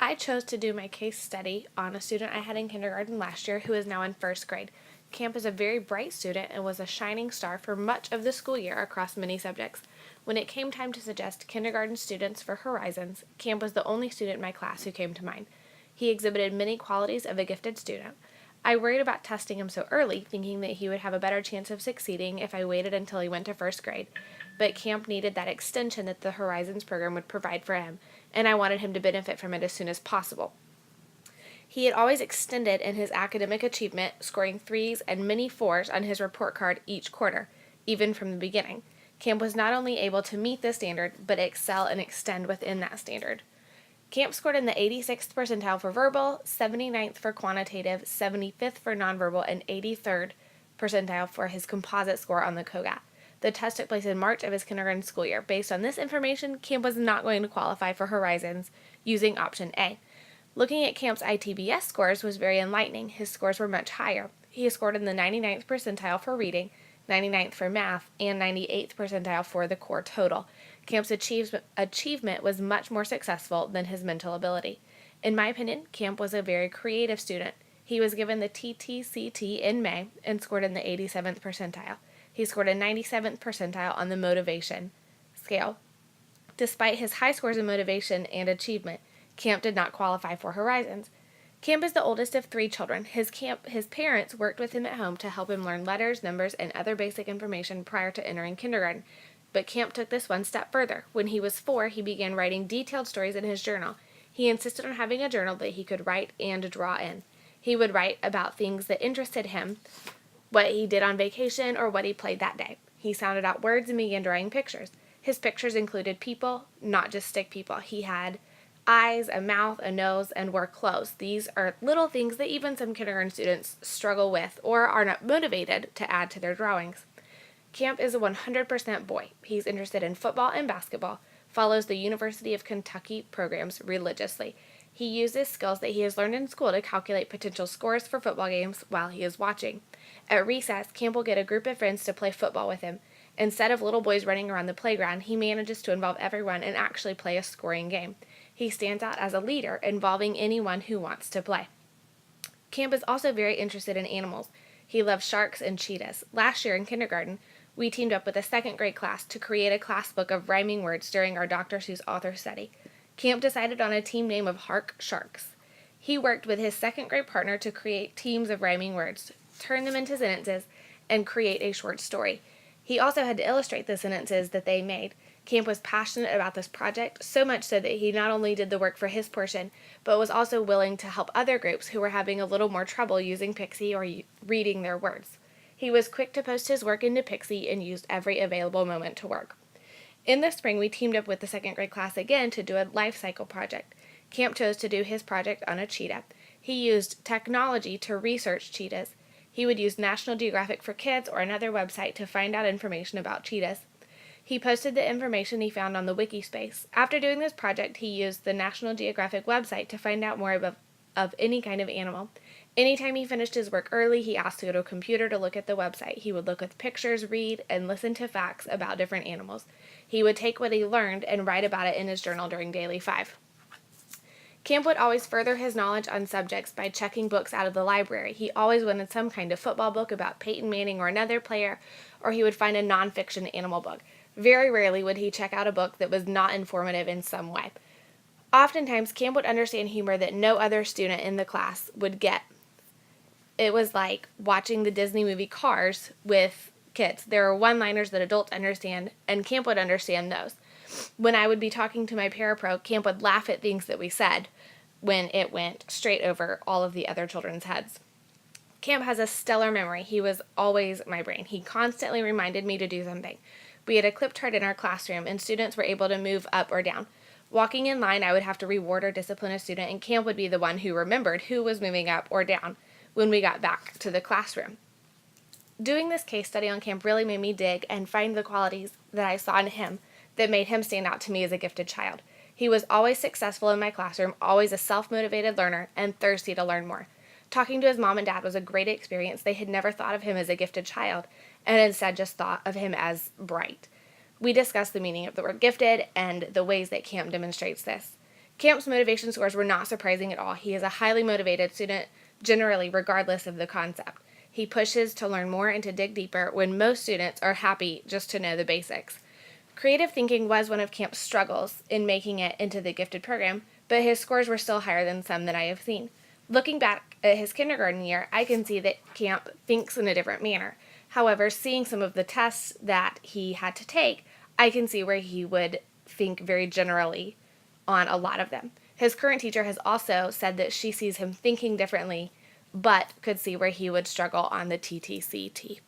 I chose to do my case study on a student I had in kindergarten last year who is now in first grade. Camp is a very bright student and was a shining star for much of the school year across many subjects. When it came time to suggest kindergarten students for Horizons, Camp was the only student in my class who came to mind. He exhibited many qualities of a gifted student. I worried about testing him so early, thinking that he would have a better chance of succeeding if I waited until he went to first grade. But Camp needed that extension that the Horizons program would provide for him, and I wanted him to benefit from it as soon as possible. He had always extended in his academic achievement, scoring 3s and many 4s on his report card each quarter, even from the beginning. Camp was not only able to meet this standard, but excel and extend within that standard. Camp scored in the 86th percentile for verbal, 79th for quantitative, 75th for nonverbal, and 83rd percentile for his composite score on the COGAT. The test took place in March of his kindergarten school year. Based on this information, Camp was not going to qualify for Horizons using option A. Looking at Camp's ITBS scores was very enlightening. His scores were much higher. He scored in the 99th percentile for reading, 99th for math, and 98th percentile for the core total. Camp's achievement was much more successful than his mental ability. In my opinion, Camp was a very creative student. He was given the TTCT in May and scored in the 87th percentile. He scored a 97th percentile on the motivation scale. Despite his high scores in motivation and achievement, Camp did not qualify for Horizons. Camp is the oldest of 3 children. His parents worked with him at home to help him learn letters, numbers, and other basic information prior to entering kindergarten. But Camp took this one step further. When he was 4, he began writing detailed stories in his journal. He insisted on having a journal that he could write and draw in. He would write about things that interested him, what he did on vacation, or what he played that day. He sounded out words and began drawing pictures. His pictures included people, not just stick people. He had eyes, a mouth, a nose, and wore clothes. These are little things that even some kindergarten students struggle with or are not motivated to add to their drawings. Camp is a 100% boy. He's interested in football and basketball, follows the University of Kentucky programs religiously. He uses skills that he has learned in school to calculate potential scores for football games while he is watching. At recess, Camp will get a group of friends to play football with him. Instead of little boys running around the playground, he manages to involve everyone and actually play a scoring game. He stands out as a leader, involving anyone who wants to play. Camp is also very interested in animals. He loves sharks and cheetahs. Last year in kindergarten, we teamed up with a 2nd grade class to create a class book of rhyming words during our Dr. Seuss author study. Camp decided on a team name of Hark Sharks. He worked with his 2nd grade partner to create teams of rhyming words, turn them into sentences, and create a short story. He also had to illustrate the sentences that they made. Camp was passionate about this project, so much so that he not only did the work for his portion, but was also willing to help other groups who were having a little more trouble using Pixie or reading their words. He was quick to post his work into Pixie and used every available moment to work. In the spring, we teamed up with the 2nd grade class again to do a life cycle project. Camp chose to do his project on a cheetah. He used technology to research cheetahs. He would use National Geographic for Kids or another website to find out information about cheetahs. He posted the information he found on the wiki space. After doing this project, he used the National Geographic website to find out more of any kind of animal. Anytime he finished his work early, he asked to go to a computer to look at the website. He would look at pictures, read, and listen to facts about different animals. He would take what he learned and write about it in his journal during Daily 5. Camp would always further his knowledge on subjects by checking books out of the library. He always wanted some kind of football book about Peyton Manning or another player, or he would find a nonfiction animal book. Very rarely would he check out a book that was not informative in some way. Oftentimes, Camp would understand humor that no other student in the class would get. It was like watching the Disney movie Cars with kids. There are one-liners that adults understand, and Camp would understand those. When I would be talking to my parapro, Camp would laugh at things that we said when it went straight over all of the other children's heads. Camp has a stellar memory. He was always my brain. He constantly reminded me to do something. We had a clip chart in our classroom, and students were able to move up or down. Walking in line, I would have to reward or discipline a student, and Camp would be the one who remembered who was moving up or down when we got back to the classroom. Doing this case study on Camp really made me dig and find the qualities that I saw in him that made him stand out to me as a gifted child. He was always successful in my classroom, always a self-motivated learner, and thirsty to learn more. Talking to his mom and dad was a great experience. They had never thought of him as a gifted child, and instead just thought of him as bright. We discussed the meaning of the word gifted and the ways that Camp demonstrates this. Camp's motivation scores were not surprising at all. He is a highly motivated student, generally, regardless of the concept. He pushes to learn more and to dig deeper when most students are happy just to know the basics. Creative thinking was one of Camp's struggles in making it into the gifted program, but his scores were still higher than some that I have seen. Looking back at his kindergarten year, I can see that Camp thinks in a different manner. However, seeing some of the tests that he had to take, I can see where he would think very generally on a lot of them. His current teacher has also said that she sees him thinking differently, but could see where he would struggle on the TTCT.